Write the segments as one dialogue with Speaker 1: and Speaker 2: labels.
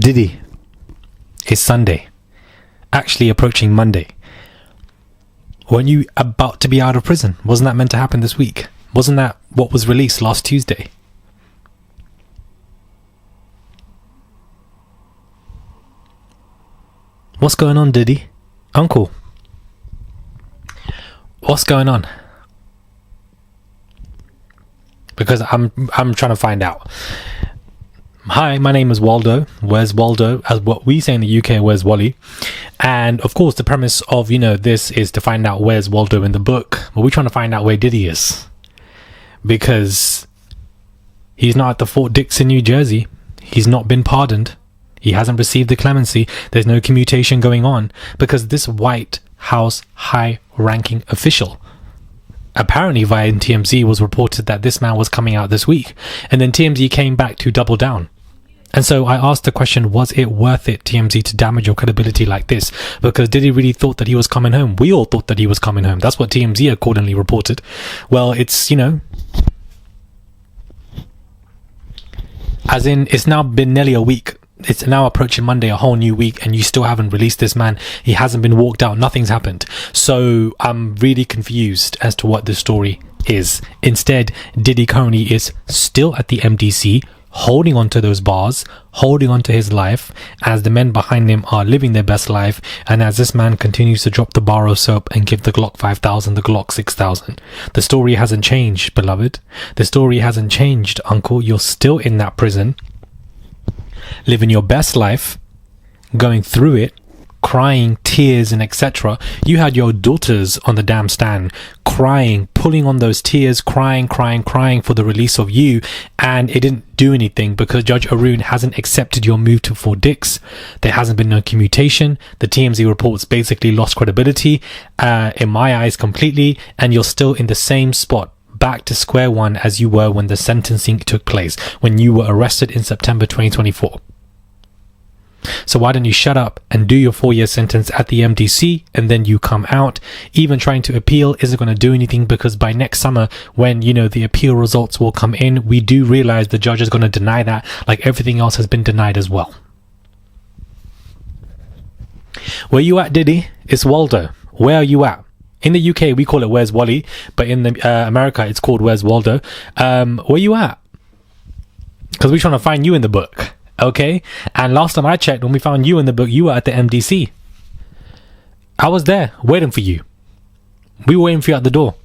Speaker 1: Diddy, it's Sunday, actually approaching Monday. Weren't you about to be out of prison? Wasn't that meant to happen this week? Wasn't that what was released last Tuesday? What's going on, Diddy? Uncle, what's going on? Because I'm trying to find out. Hi, my name is Waldo. Where's Waldo? As what we say in the UK, where's Wally? And of course, the premise of, this is to find out where's Waldo in the book. But we're trying to find out where Diddy is. Because he's not at the Fort Dix in New Jersey. He's not been pardoned. He hasn't received the clemency. There's no commutation going on. Because this White House high-ranking official, apparently via TMZ, was reported that this man was coming out this week. And then TMZ came back to double down. And so I asked the question, was it worth it, TMZ, to damage your credibility like this? Because Diddy really thought that he was coming home. We all thought that he was coming home. That's what TMZ accordingly reported. Well, it's, as in, it's now been nearly a week. It's now approaching Monday, a whole new week, and you still haven't released this man. He hasn't been walked out. Nothing's happened. So I'm really confused as to what the story is. Instead, Diddy currently is still at the MDC, holding on to those bars, holding on to his life, as the men behind him are living their best life, and as this man continues to drop the bar of soap and give the Glock 5000 the Glock 6000. The story hasn't changed, beloved. The story hasn't changed, uncle. You're still in that prison, living your best life, going through it, crying, tears, and etc. You had your daughters on the damn stand crying, pulling on those tears, crying for the release of you, and it didn't do anything because Judge Arun hasn't accepted your move to Fort Dix. There hasn't been no commutation. The TMZ reports basically lost credibility, in my eyes, completely, and you're still in the same spot, back to square one as you were when the sentencing took place, when you were arrested in September 2024. So why don't you shut up and do your 4-year sentence at the MDC, and then you come out? Even trying to appeal isn't going to do anything, because by next summer, when the appeal results will come in, we do realize the judge is going to deny that, like everything else has been denied as well. Where you at, Diddy? It's Waldo. Where are you at? In the UK, we call it Where's Wally, but in America, it's called Where's Waldo. Where you at? Because we're trying to find you in the book. Okay, and last time I checked, when we found you in the book, you were at the MDC. I was there waiting for you. We were waiting for you at the door.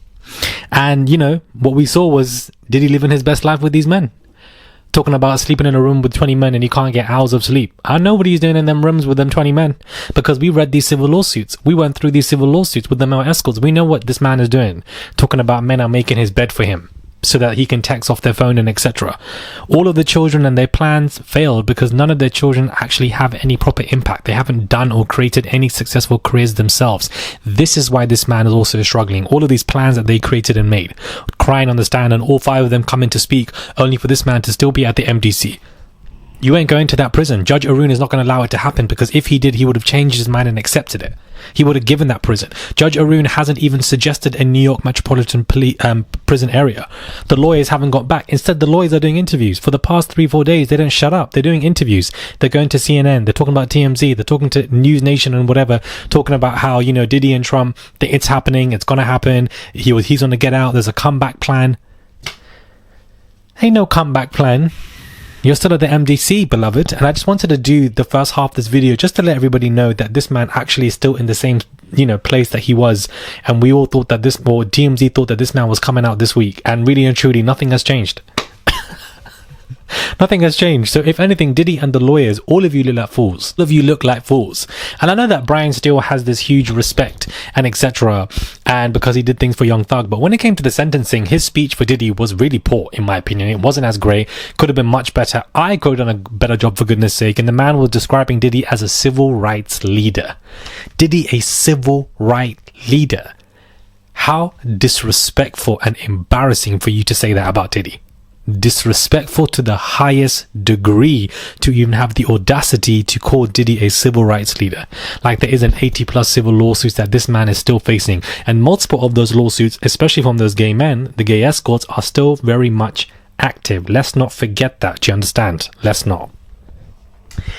Speaker 1: And what we saw was Diddy living his best life with these men, talking about sleeping in a room with 20 men and he can't get hours of sleep. I know what he's doing in them rooms with them 20 men, because we read these civil lawsuits. We went through these civil lawsuits with the male escorts. We know what this man is doing, talking about men are making his bed for him so that he can text off their phone and etc. All of the children and their plans failed because none of their children actually have any proper impact. They haven't done or created any successful careers themselves. This is why this man is also struggling. All of these plans that they created and made, crying on the stand, and all 5 of them coming to speak, only for this man to still be at the MDC. You ain't going to that prison. Judge Arun is not going to allow it to happen, because if he did, he would have changed his mind and accepted it. He would have given that prison. Judge Arun hasn't even suggested a New York metropolitan prison area. The lawyers haven't got back. Instead, the lawyers are doing interviews. For the past 3-4 days, they don't shut up. They're doing interviews. They're going to CNN. They're talking about TMZ. They're talking to News Nation and whatever, talking about how, Diddy and Trump, it's happening. It's going to happen. He's going to get out. There's a comeback plan. Ain't no comeback plan. You're still at the MDC, beloved, and I just wanted to do the first half of this video just to let everybody know that this man actually is still in the same, place that he was, and we all thought that TMZ thought that this man was coming out this week, and really and truly, nothing has changed. Nothing has changed. So if anything, Diddy and the lawyers, all of you look like fools. All of you look like fools. And I know that Brian still has this huge respect and etc. and because he did things for Young Thug, but when it came to the sentencing, his speech for Diddy was really poor, in my opinion. It wasn't as great. Could have been much better. I could have done a better job, for goodness sake. And the man was describing Diddy as a civil rights leader. Diddy, a civil rights leader. How disrespectful and embarrassing for you to say that about Diddy. Disrespectful to the highest degree to even have the audacity to call Diddy a civil rights leader. Like, there is an 80+ civil lawsuits that this man is still facing, and multiple of those lawsuits, especially from those gay men, the gay escorts, are still very much active. Let's not forget that. Do you understand? Let's not.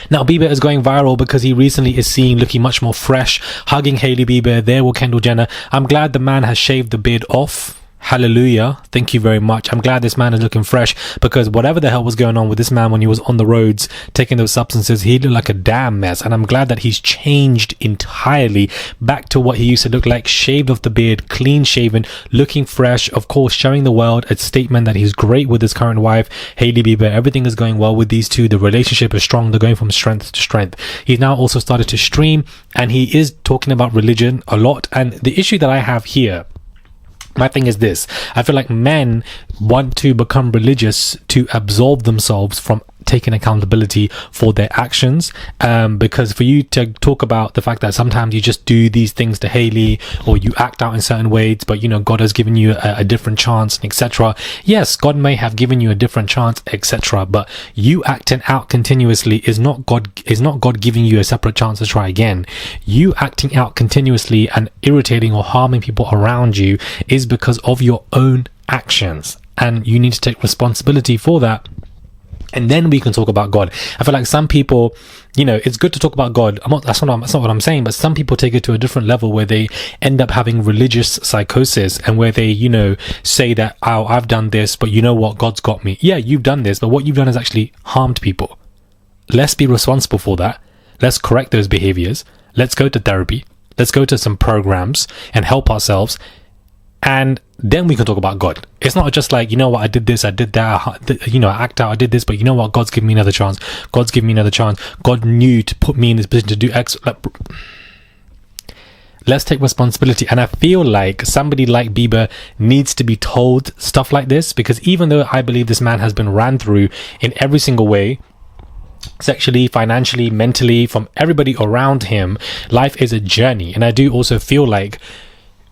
Speaker 1: Now, Bieber is going viral because he recently is seen looking much more fresh, hugging Hailey Bieber there with Kendall Jenner. I'm glad the man has shaved the beard off. Hallelujah. Thank you very much. I'm glad this man is looking fresh, because whatever the hell was going on with this man when he was on the roads taking those substances, he looked like a damn mess. And I'm glad that he's changed entirely back to what he used to look like, shaved off the beard, clean shaven, looking fresh, of course, showing the world a statement that he's great with his current wife, Hailey Bieber. Everything is going well with these two. The relationship is strong. They're going from strength to strength. He's now also started to stream, and he is talking about religion a lot. And the issue that I have here, my thing is this: I feel like men want to become religious to absolve themselves from taking accountability for their actions, because for you to talk about the fact that sometimes you just do these things to Hailey, or you act out in certain ways, but you know God has given you a different chance, etc. Yes, God may have given you a different chance, etc. But you acting out continuously is not God giving you a separate chance to try again. You acting out continuously and irritating or harming people around you is because of your own actions, and you need to take responsibility for that. And then we can talk about God. I feel like some people, you know, it's good to talk about God. That's not what I'm saying, but some people take it to a different level where they end up having religious psychosis, and where they, you know, say that, oh, I've done this, but you know what? God's got me. Yeah, you've done this, but what you've done is actually harmed people. Let's be responsible for that. Let's correct those behaviors. Let's go to therapy. Let's go to some programs and help ourselves. And then we can talk about God. It's not just like, you know what, I did this, I did that, you know, I act out, I did this, but you know what, God's given me another chance. God's given me another chance. God knew to put me in this position to do X. Let's take responsibility. And I feel like somebody like Bieber needs to be told stuff like this, because even though I believe this man has been ran through in every single way, sexually, financially, mentally, from everybody around him, life is a journey. And I do also feel like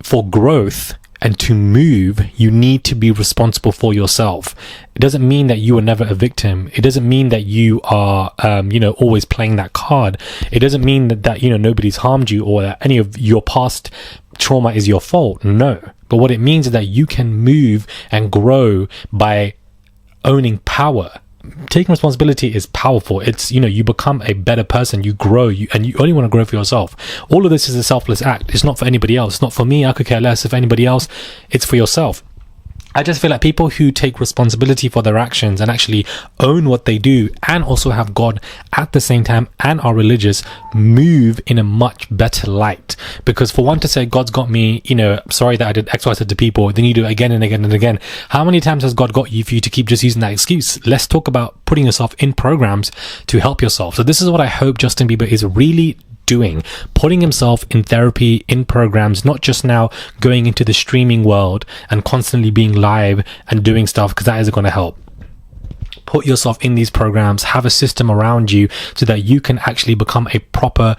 Speaker 1: for growth and to move, you need to be responsible for yourself. It doesn't mean that you are never a victim. It doesn't mean that you are, you know, always playing that card. It doesn't mean that, you know, nobody's harmed you, or that any of your past trauma is your fault. No. But what it means is that you can move and grow by owning power. Taking responsibility is powerful. It's, you know, you become a better person, you grow, and you only want to grow for yourself. All of this is a selfless act. It's not for anybody else. It's not for me. I could care less if anybody else. It's for yourself. I just feel like people who take responsibility for their actions and actually own what they do, and also have God at the same time and are religious, move in a much better light. Because for one to say, God's got me, you know, sorry that I did X, Y, Z to people, then you do it again and again and again. How many times has God got you for you to keep just using that excuse? Let's talk about putting yourself in programs to help yourself. So this is what I hope Justin Bieber is really doing, putting himself in therapy, in programs, not just now going into the streaming world and constantly being live and doing stuff, because that isn't going to help. Put yourself in these programs, have a system around you so that you can actually become a proper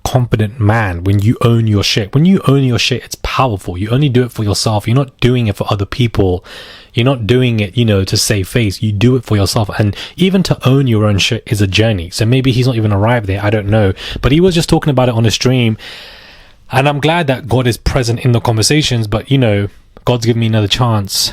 Speaker 1: confident man. When you own your shit, it's powerful. You only do it for yourself. You're not doing it for other people. You're not doing it, you know, to save face. You do it for yourself. And even to own your own shit is a journey. So maybe he's not even arrived there. I don't know. But he was just talking about it on a stream. And I'm glad that God is present in the conversations. But, you know, God's given me another chance.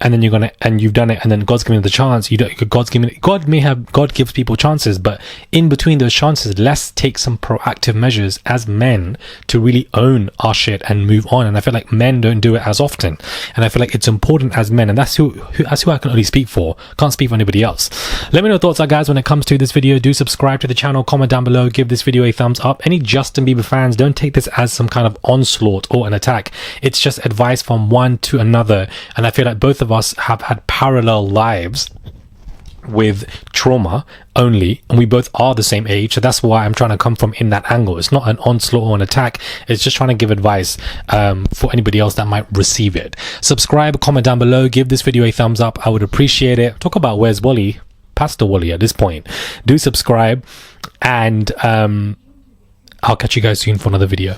Speaker 1: And then you've done it, and then God's giving you the chance. God gives people chances, but in between those chances, let's take some proactive measures as men to really own our shit and move on. And I feel like men don't do it as often, and I feel like it's important as men, and that's who I can only speak for. Can't speak for anybody else. Let me know your thoughts, guys, when it comes to this video. Do subscribe to the channel, comment down below, give this video a thumbs up. Any Justin Bieber fans, don't take this as some kind of onslaught or an attack. It's just advice from one to another, and I feel like both of us have had parallel lives with trauma only, and we both are the same age, so that's why I'm trying to come from in that angle. It's not an onslaught or an attack. It's just trying to give advice for anybody else that might receive it. Subscribe, comment down below, give this video a thumbs up. I would appreciate it. Talk about where's Wally, Pastor Wally at this point. Do subscribe, and I'll catch you guys soon for another video.